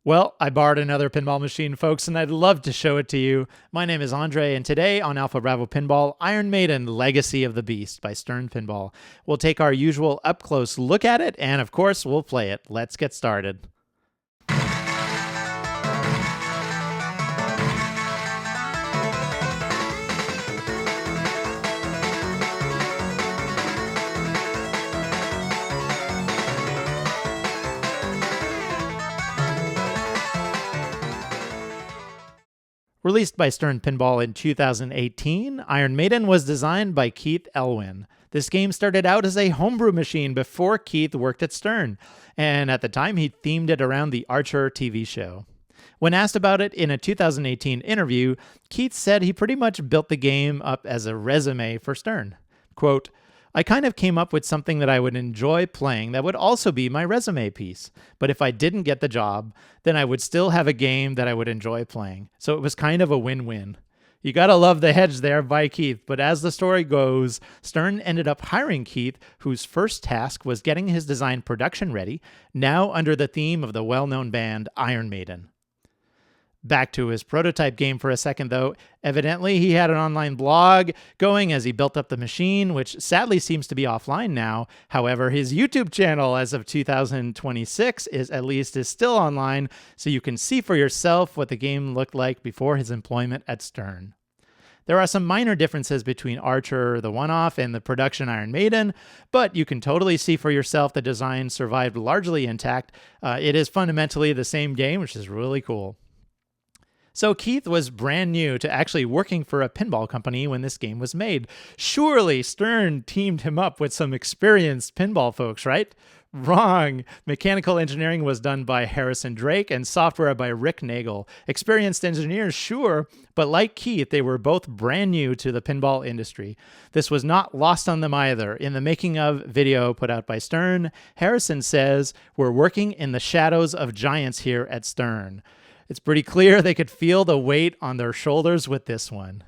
Well, I borrowed another pinball machine, folks, and I'd love to show it to you. My name is Andre, and today on Alpha Bravo Pinball, Iron Maiden Legacy of the Beast by Stern Pinball. We'll take our usual up-close look at it, and of course, we'll play it. Let's get started. Released by Stern Pinball in 2018, Iron Maiden was designed by Keith Elwin. This game started out as a homebrew machine before Keith worked at Stern, and at the time he themed it around the Archer TV show. When asked about it in a 2018 interview, Keith said he pretty much built the game up as a resume for Stern. Quote, I kind of came up with something that I would enjoy playing that would also be my resume piece. But if I didn't get the job, then I would still have a game that I would enjoy playing. So it was kind of a win-win. You gotta love the hedge there by Keith, but as the story goes, Stern ended up hiring Keith, whose first task was getting his design production ready, now under the theme of the well-known band Iron Maiden. Back to his prototype game for a second, though. Evidently, he had an online blog going as he built up the machine, which sadly seems to be offline now. However, his YouTube channel, as of 2026, is still online, so you can see for yourself what the game looked like before his employment at Stern. There are some minor differences between Archer, the one-off, and the production Iron Maiden, but you can totally see for yourself the design survived largely intact. It is fundamentally the same game, which is really cool. So Keith was brand new to actually working for a pinball company when this game was made. Surely Stern teamed him up with some experienced pinball folks, right? Wrong. Mechanical engineering was done by Harrison Drake and software by Rick Nagel. Experienced engineers, sure, but like Keith, they were both brand new to the pinball industry. This was not lost on them either. In the making of video put out by Stern, Harrison says, "We're working in the shadows of giants here at Stern." It's pretty clear they could feel the weight on their shoulders with this one.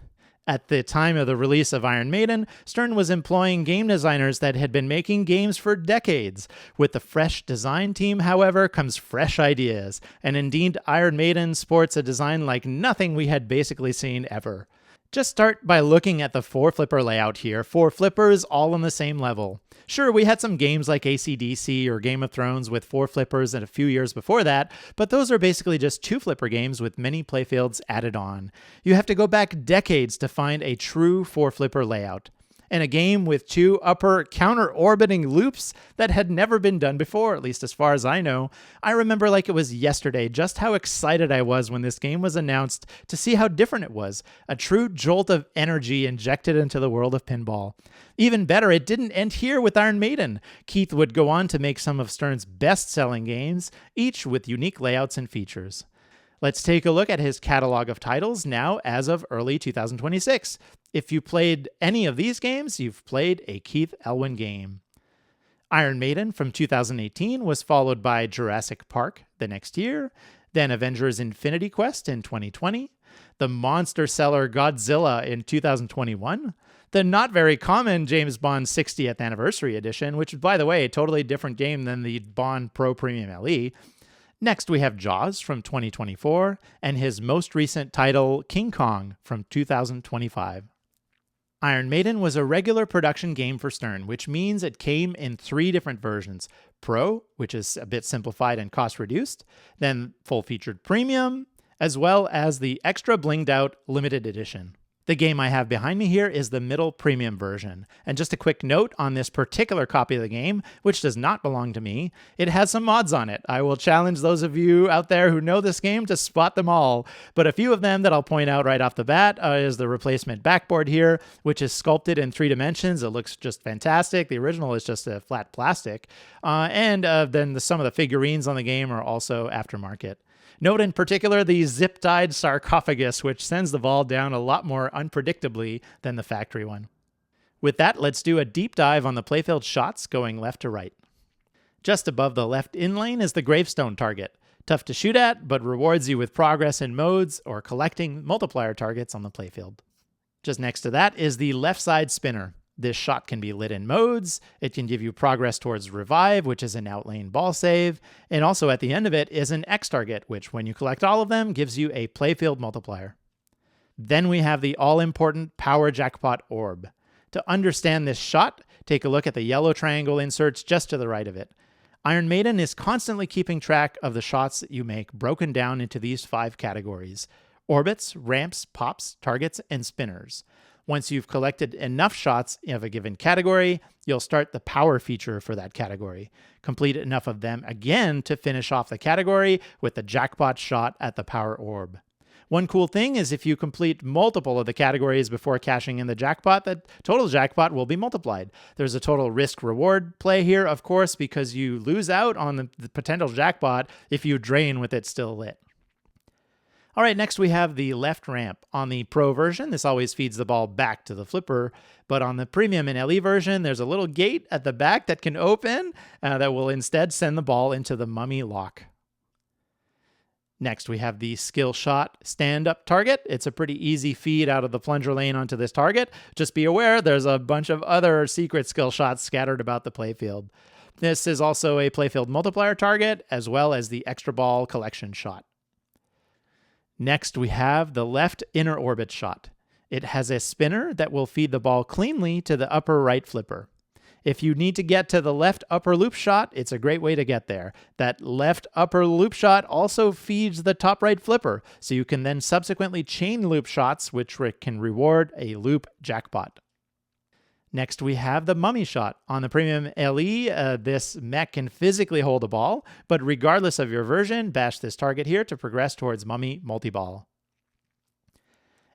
At the time of the release of Iron Maiden, Stern was employing game designers that had been making games for decades. With the fresh design team, however, comes fresh ideas, and indeed Iron Maiden sports a design like nothing we had basically seen ever. Just start by looking at the 4-flipper layout here. 4 flippers all on the same level. Sure, we had some games like AC/DC or Game of Thrones with 4 flippers and a few years before that, but those are basically just 2-flipper games with many playfields added on. You have to go back decades to find a true 4-flipper layout. And a game with 2 upper counter-orbiting loops that had never been done before, at least as far as I know. I remember like it was yesterday just how excited I was when this game was announced to see how different it was. A true jolt of energy injected into the world of pinball. Even better, it didn't end here with Iron Maiden. Keith would go on to make some of Stern's best-selling games, each with unique layouts and features. Let's take a look at his catalog of titles now as of early 2026. If you played any of these games, you've played a Keith Elwin game. Iron Maiden from 2018 was followed by Jurassic Park the next year, then Avengers Infinity Quest in 2020, the monster seller Godzilla in 2021, the not very common James Bond 60th Anniversary Edition, which is, by the way, a totally different game than the Bond Pro Premium LE. Next, we have Jaws from 2024, and his most recent title, King Kong, from 2025. Iron Maiden was a regular production game for Stern, which means it came in 3 different versions. Pro, which is a bit simplified and cost-reduced, then full-featured Premium, as well as the extra blinged-out Limited Edition. The game I have behind me here is the middle premium version. And just a quick note on this particular copy of the game, which does not belong to me, it has some mods on it. I will challenge those of you out there who know this game to spot them all. But a few of them that I'll point out right off the bat is the replacement backboard here, which is sculpted in 3 dimensions. It looks just fantastic. The original is just a flat plastic. And then some of the figurines on the game are also aftermarket. Note in particular the zip-tied sarcophagus, which sends the ball down a lot more unpredictably than the factory one. With that, let's do a deep dive on the playfield shots going left to right. Just above the left in lane is the gravestone target. Tough to shoot at, but rewards you with progress in modes or collecting multiplier targets on the playfield. Just next to that is the left side spinner. This shot can be lit in modes. It can give you progress towards revive, which is an outlane ball save. And also at the end of it is an X target, which when you collect all of them gives you a playfield multiplier. Then we have the all-important power jackpot orb. To understand this shot, take a look at the yellow triangle inserts just to the right of it. Iron Maiden is constantly keeping track of the shots that you make broken down into these 5 categories: orbits, ramps, pops, targets, and spinners. Once you've collected enough shots of a given category, you'll start the power feature for that category. Complete enough of them again to finish off the category with the jackpot shot at the power orb. One cool thing is if you complete multiple of the categories before cashing in the jackpot, the total jackpot will be multiplied. There's a total risk-reward play here, of course, because you lose out on the potential jackpot if you drain with it still lit. All right, next we have the left ramp. On the Pro version, this always feeds the ball back to the flipper, but on the Premium and LE version, there's a little gate at the back that can open that will instead send the ball into the mummy lock. Next, we have the skill shot stand-up target. It's a pretty easy feed out of the plunger lane onto this target. Just be aware, there's a bunch of other secret skill shots scattered about the playfield. This is also a playfield multiplier target, as well as the extra ball collection shot. Next, we have the left inner orbit shot. It has a spinner that will feed the ball cleanly to the upper right flipper. If you need to get to the left upper loop shot, it's a great way to get there. That left upper loop shot also feeds the top right flipper, so you can then subsequently chain loop shots, which can reward a loop jackpot. Next, we have the mummy shot. On the Premium LE, this mech can physically hold a ball, but regardless of your version, bash this target here to progress towards mummy multi-ball.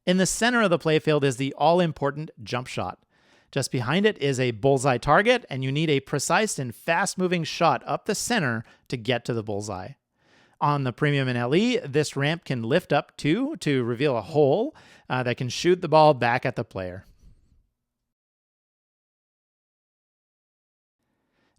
In the center of the playfield is the all-important jump shot. Just behind it is a bullseye target, and you need a precise and fast-moving shot up the center to get to the bullseye. On the Premium and LE, this ramp can lift up to reveal a hole that can shoot the ball back at the player.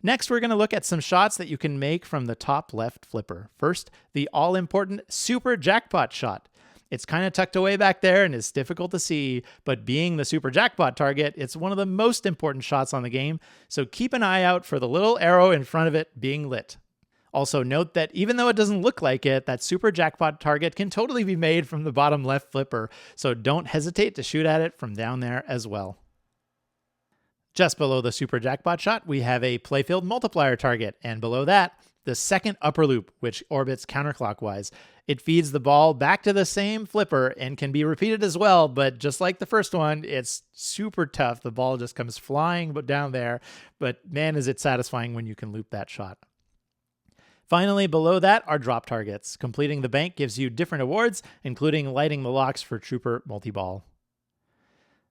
Next, we're going to look at some shots that you can make from the top left flipper. First, the all-important super jackpot shot. It's kind of tucked away back there and it's difficult to see, but being the super jackpot target, it's one of the most important shots on the game, so keep an eye out for the little arrow in front of it being lit. Also note that even though it doesn't look like it, that super jackpot target can totally be made from the bottom left flipper, so don't hesitate to shoot at it from down there as well. Just below the super jackpot shot, we have a playfield multiplier target, and below that, the second upper loop, which orbits counterclockwise. It feeds the ball back to the same flipper and can be repeated as well, but just like the first one, it's super tough. The ball just comes flying down there, but man, is it satisfying when you can loop that shot. Finally, below that are drop targets. Completing the bank gives you different awards, including lighting the locks for Trooper Multiball.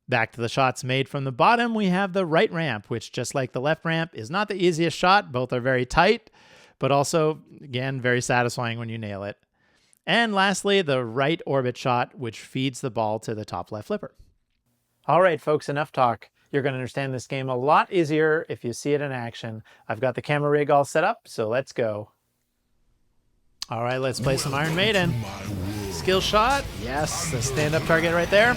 Back to the shots made from the bottom, we have the right ramp, which just like the left ramp is not the easiest shot. Both are very tight, but also, again, very satisfying when you nail it. And lastly, the right orbit shot, which feeds the ball to the top left flipper. All right, folks, enough talk. You're going to understand this game a lot easier if you see it in action. I've got the camera rig all set up, so let's go. All right, let's play some Iron Maiden. Skill shot. Yes, the stand-up target right there.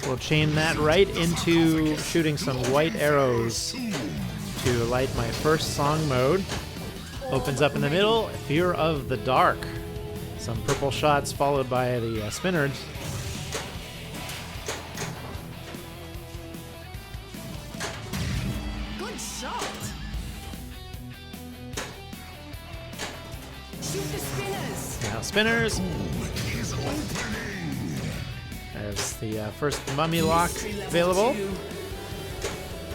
We'll chain that right into shooting some white arrows to light my first song mode. Opens up in the middle, Fear of the Dark. Some purple shots followed by the spinners. Good shot. Shoot the spinners. Now spinners. There's the first mummy lock available.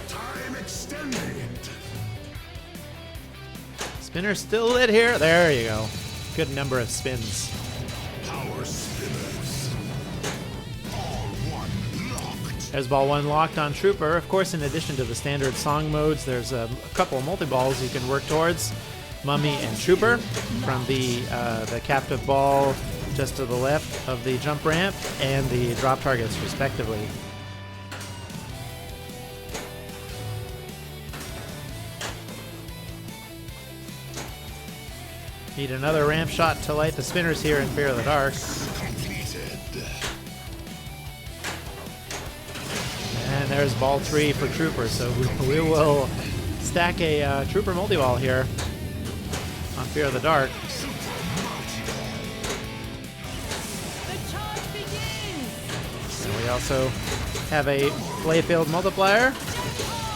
Time extended. Spinner still lit here. There you go. Good number of spins. Power spinners. All one locked. There's ball one locked on Trooper. Of course, in addition to the standard song modes, there's a couple of multi-balls you can work towards. Mummy and Trooper from the captive ball just to the left of the jump ramp and the drop targets, respectively. Need another ramp shot to light the spinners here in Fear of the Dark. Completed. And And there's ball 3 for Trooper, so we will stack a Trooper multi-ball here on Fear of the Dark. The charge begins. And we also have a playfield multiplier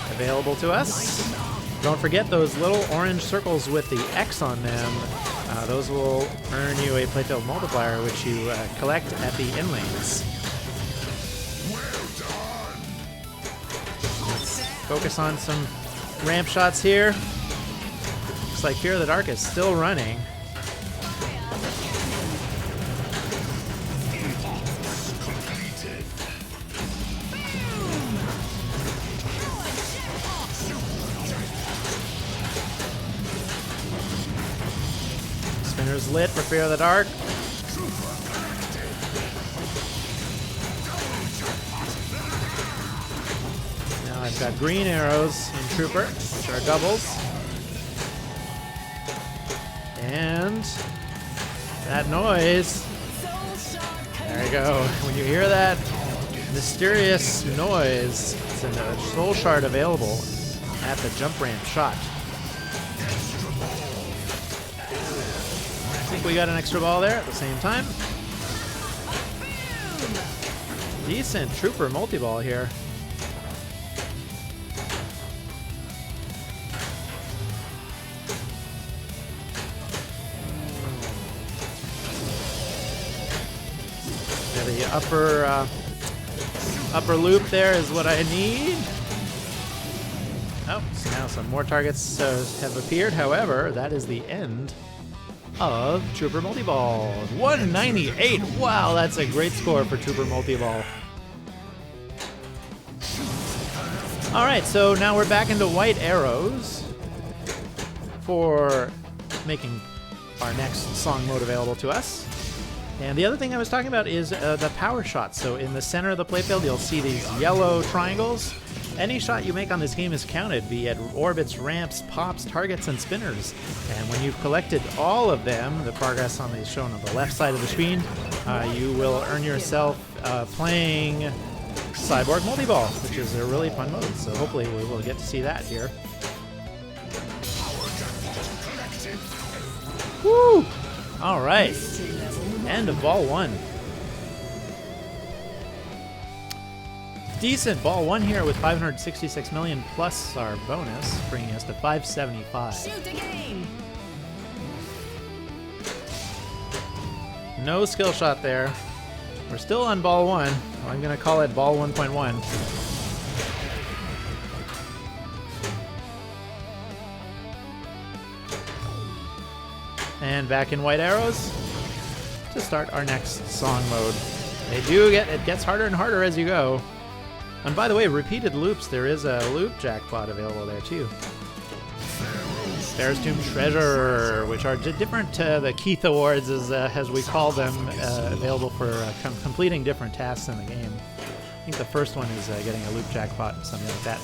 available to us. Don't forget those little orange circles with the X on them. Those will earn you a playfield multiplier, which you collect at the in lanes. Let's focus on some ramp shots here. Looks like Fear of the Dark is still running. Spinner's lit for Fear of the Dark. Now I've got green arrows in Trooper, which are doubles. And that noise, there you go. When you hear that mysterious noise, it's a soul shard available at the jump ramp shot. I think we got an extra ball there at the same time. Decent Trooper multi-ball here. Yeah, the upper loop there is what I need. Oh, so now some more targets have appeared. However, that is the end of Trooper Multiball. 198. Wow, that's a great score for Trooper Multiball. All right, so now we're back into white arrows for making our next song mode available to us. And the other thing I was talking about is the power shots. So in the center of the playfield, you'll see these yellow triangles. Any shot you make on this game is counted, be it orbits, ramps, pops, targets, and spinners. And when you've collected all of them, the progress on these shown on the left side of the screen, you will earn yourself playing Cyborg Multiball, which is a really fun mode. So hopefully we will get to see that here. Woo! All right. End of ball 1. Decent ball 1 here with 566 million plus our bonus, bringing us to 575. Shoot again. No skill shot there. We're still on ball 1. I'm going to call it ball 1.1. And back in white arrows to start our next song mode. It gets harder and harder as you go. And by the way, repeated loops, there is a loop jackpot available there too. Pharaoh's Tomb Treasure, which are different, the Keith Awards as we call them, available for completing different tasks in the game. I think the first one is getting a loop jackpot, something like that.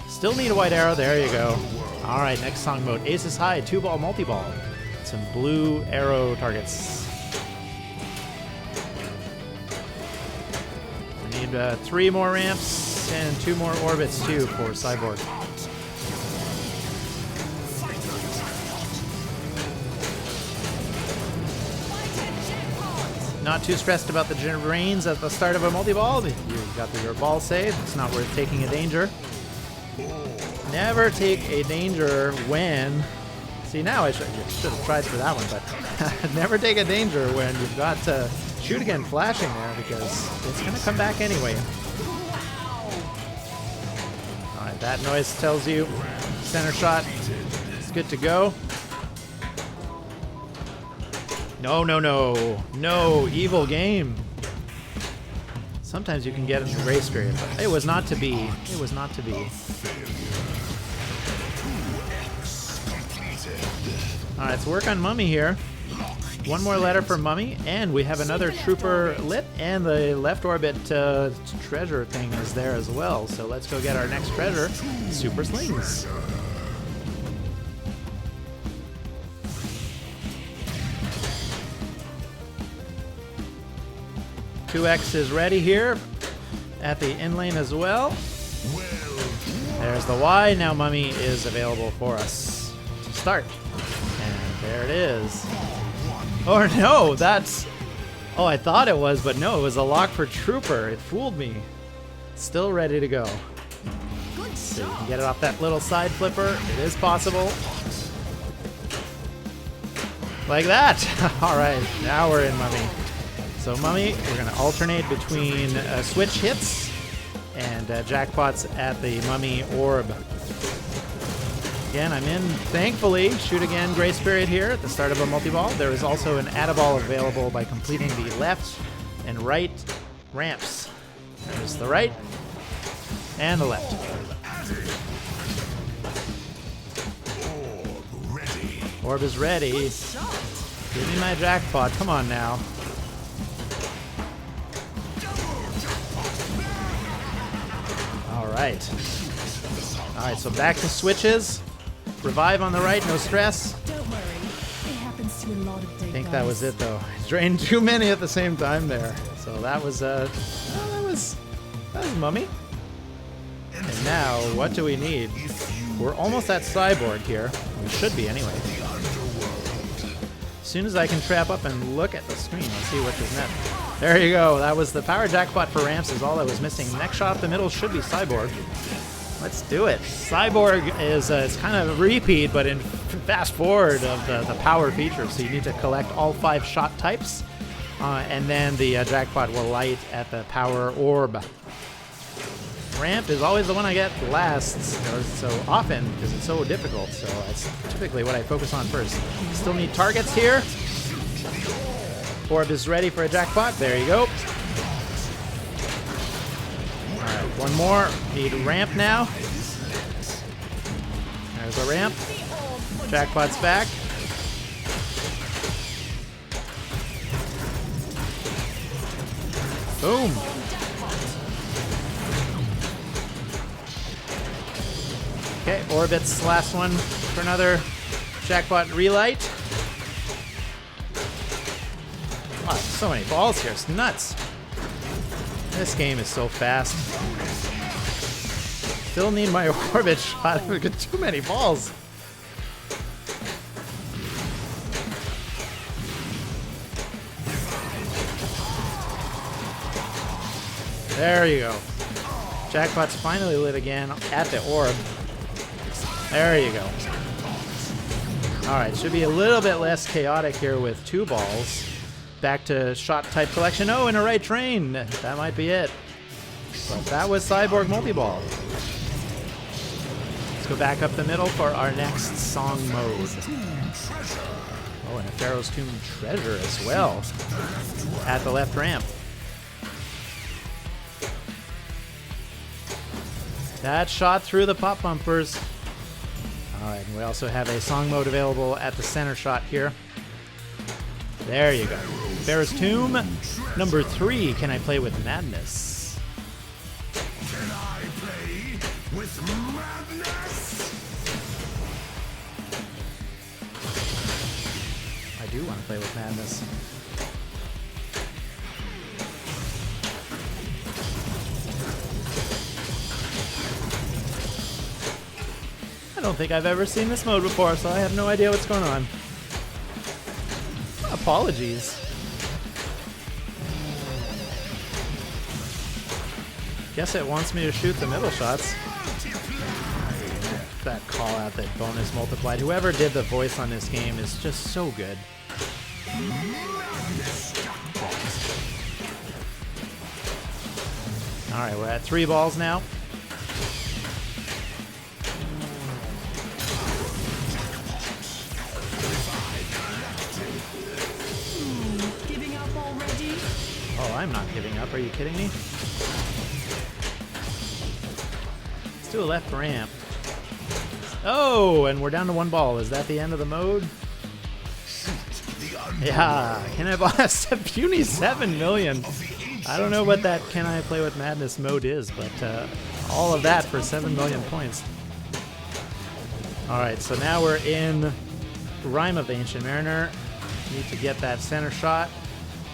Still need a white arrow, there you go. All right, next song mode, Aces High, 2-ball multi-ball. Some blue arrow targets. We need 3 more ramps and 2 more orbits too for Cyborg. Not too stressed about the brains at the start of a multi-ball. You've got your ball saved. It's not worth taking a danger. Never take a danger when... See, now I should have tried for that one, but never take a danger when you've got Shoot Again flashing there, because it's going to come back anyway. Alright, that noise tells you center shot is good to go. No, no, no. No, evil game. Sometimes you can get in the grace period, but it was not to be. It was not to be. Alright, let's work on Mummy here. 1 more letter for Mummy, and we have another Trooper lit, and the left orbit treasure thing is there as well. So let's go get our next treasure, Super Slings. 2X is ready here at the in lane as well. There's the Y. Now Mummy is available for us to start. And there it is. Or no, that's... Oh, I thought it was, but no, it was a lock for Trooper. It fooled me. Still ready to go. Good So you shot. can get it off that little side flipper. It is possible. Like that. All right, now we're in Mummy. So Mummy, we're going to alternate between switch hits and jackpots at the Mummy orb. Again, I'm in, thankfully, shoot again grace period here at the start of a multi-ball. There is also an add-a-ball available by completing the left and right ramps. There's the right and the left. Orb is ready. Good shot. Give me my jackpot. Come on now. All right. All right, so back to switches. Revive on the right, no stress. Don't worry. It happens to a lot of big I think guys. that was it though. I drained too many at the same time there. So that was well, that was Mummy. And now, what do we need? We're almost at Cyborg here. We should be anyway. As soon as I can trap up and look at the screen, let's see what is next. There you go. That was the power jackpot for ramps is all I was missing. Next shot up the middle should be Cyborg. Let's do it. Cyborg is it's kind of a repeat, but in fast forward of the power feature. So you need to collect all 5 shot types, and then the jackpot will light at the power orb. Ramp is always the one I get last, so often because it's so difficult. So that's typically what I focus on first. Still need targets here. Orb is ready for a jackpot. There you go. All right, one more. Need ramp now. There's a ramp. Jackpot's back. Boom. Okay, Orbit's last one for another jackpot relight. Wow, so many balls here. It's nuts. This game is so fast. Still need my orbit shot. We've got too many balls. There you go. Jackpot's finally lit again at the orb. There you go. Alright, should be a little bit less chaotic here with 2 balls. Back to shot type collection. Oh, and a right train. That might be it. But that was Cyborg Multi-Ball. Let's go back up the middle for our next song mode. Oh, and a Pharaoh's Tomb treasure as well. At the left ramp. That shot through the pop bumpers. Alright, and we also have a song mode available at the center shot here. There you go. Pharaoh's Tomb, number 3. Can I play with madness? Can I play with madness? I do want to play with madness. I don't think I've ever seen this mode before, so I have no idea what's going on. Apologies. Guess it wants me to shoot the middle shots. That call out, that bonus multiplied. Whoever did the voice on this game is just so good. Alright, we're at 3 balls now. Giving up already? Oh, I'm not giving up. Are you kidding me? Let's do a left ramp. Oh, and we're down to 1 ball. Is that the end of the mode? Yeah. Can I boss a puny 7 million? I don't know what that Can I Play with Madness mode is, but all of that for 7 million points. Alright, so now we're in Rime of the Ancient Mariner. Need to get that center shot.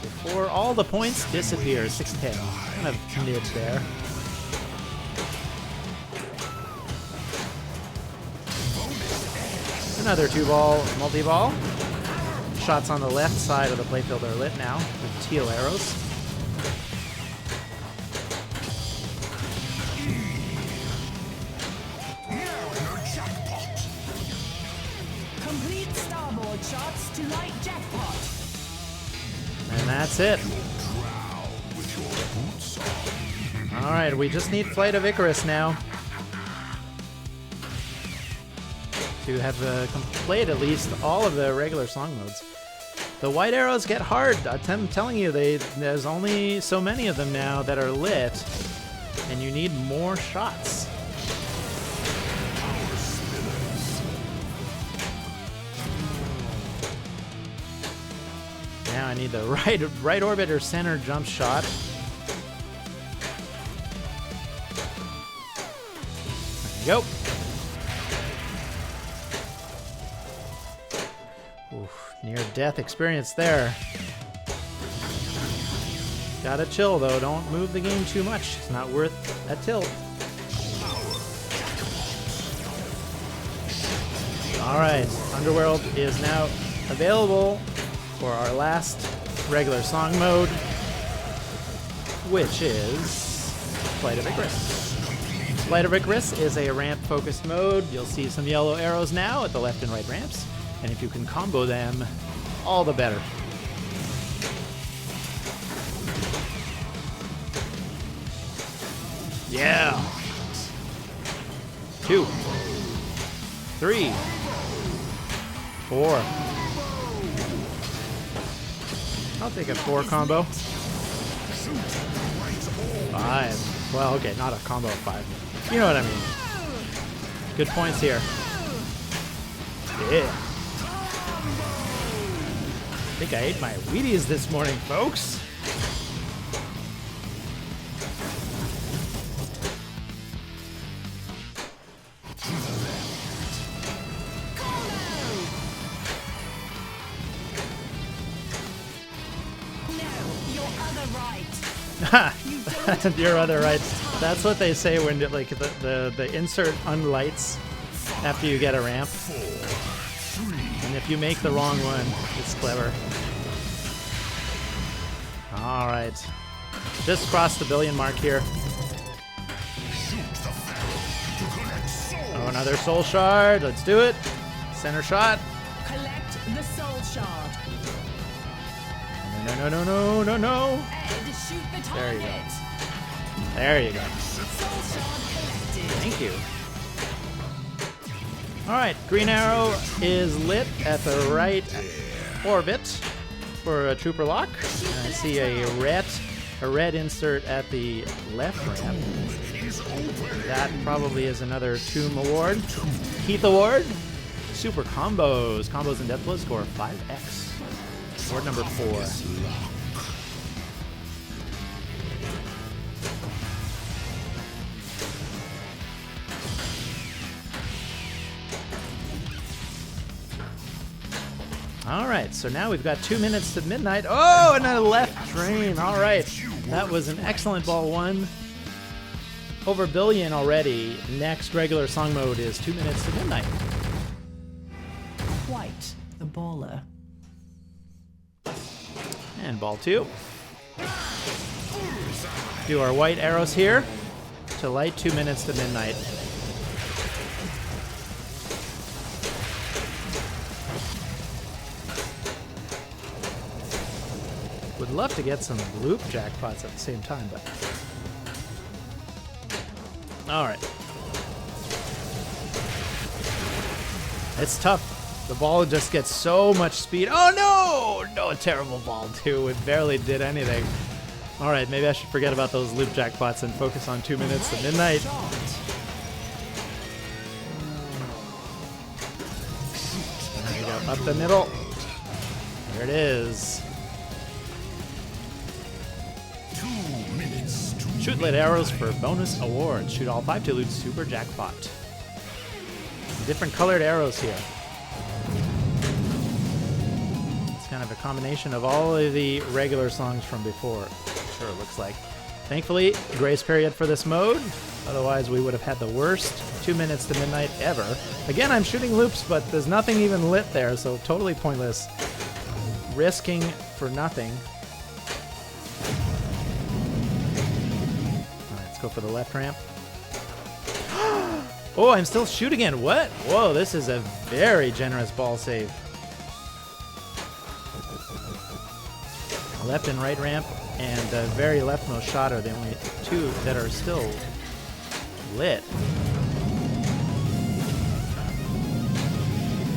before all the points disappear. 610. Kind of mid there. Another 2-ball multi-ball. Shots on the left side of the playfield are lit now with teal arrows. Complete starboard shots to light jackpot. And that's it. Alright, we just need Flight of Icarus now to have played at least all of the regular song modes. The white arrows get hard. I'm telling you, there's only so many of them now that are lit, and you need more shots. Now I need the right orbit or center jump shot. There you go. Oof, near-death experience there. Gotta chill though, don't move the game too much. It's not worth a tilt. Alright, Underworld is now available for our last regular song mode, which is Flight of Icarus. Flight of Icarus is a ramp-focused mode. You'll see some yellow arrows now at the left and right ramps, and if you can combo them, all the better. Yeah! 2, 3, 4. I'll take a 4 combo. 5. Well, okay, not a combo of 5. You know what I mean. Good points here. Yeah. I think I ate my Wheaties this morning, folks. Your other right. That's what they say when like the insert unlights after you get a ramp. And if you make the wrong one, it's clever. All right. Just crossed the billion mark here. Oh, another soul shard. Let's do it. Center shot. Collect the soul shard. No, no, no, no, no, no. Ed, shoot the target. There you go. There you go. Soul shard collected. Thank you. All right, green arrow is lit at the right orbit for a trooper lock. And I see a red insert at the left ramp. That probably is another Tomb Award. Keith Award. Super combos. Combos in Death Blow score 5x. Award number 4. All right, so now we've got 2 minutes to midnight. Oh, and a left drain. All right, that was an excellent ball 1. Over a billion already. Next regular song mode is 2 minutes to midnight. White, the baller. And ball 2. Do our white arrows here to light 2 minutes to midnight. Would love to get some loop jackpots at the same time, but... Alright. It's tough. The ball just gets so much speed. Oh no! No, a terrible ball too. It barely did anything. Alright, maybe I should forget about those loop jackpots and focus on 2 minutes to midnight. There we go, up the middle. There it is. 2 minutes to Shoot lit arrows for bonus awards. Shoot all 5 to loot super jackpot. Different colored arrows here. It's kind of a combination of all of the regular songs from before. Sure, it looks like. Thankfully, grace period for this mode. Otherwise, we would have had the worst 2 minutes to midnight ever. Again, I'm shooting loops, but there's nothing even lit there, so totally pointless. Risking for nothing. All right, let's go for the left ramp. Oh, I'm still shooting it. What? Whoa, this is a very generous ball save. Left and right ramp and the very leftmost shot are the only two that are still lit.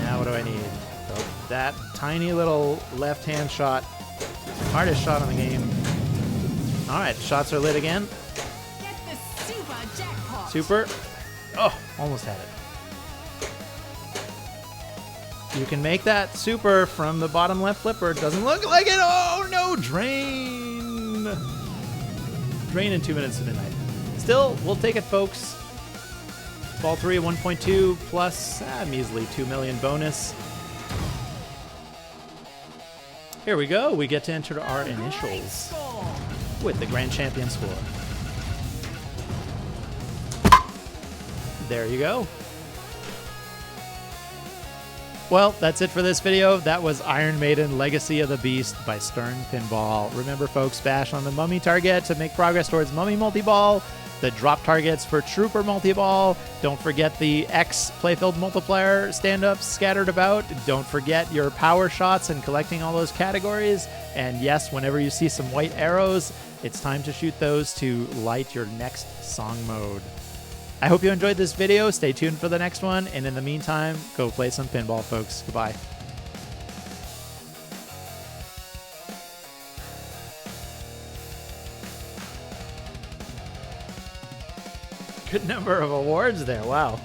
Now what do I need? So that tiny little left-hand shot. Hardest shot in the game. All right, shots are lit again. Get the super jackpot. Super. Oh, almost had it. You can make that super from the bottom left flipper. It doesn't look like it. Oh, no. Drain. Drain in 2 minutes to midnight. Still, we'll take it, folks. Ball 3 at 1.2 plus measly 2 million bonus. Here we go. We get to enter our initials with the grand champion score. There you go. Well, that's it for this video. That was Iron Maiden Legacy of the Beast by Stern Pinball. Remember, folks, bash on the mummy target to make progress towards mummy multi-ball, the drop targets for trooper multi-ball. Don't forget the X playfield multiplier stand-ups scattered about. Don't forget your power shots and collecting all those categories. And yes, whenever you see some white arrows, it's time to shoot those to light your next song mode. I hope you enjoyed this video. Stay tuned for the next one. And in the meantime, go play some pinball, folks. Goodbye. Good number of awards there. Wow.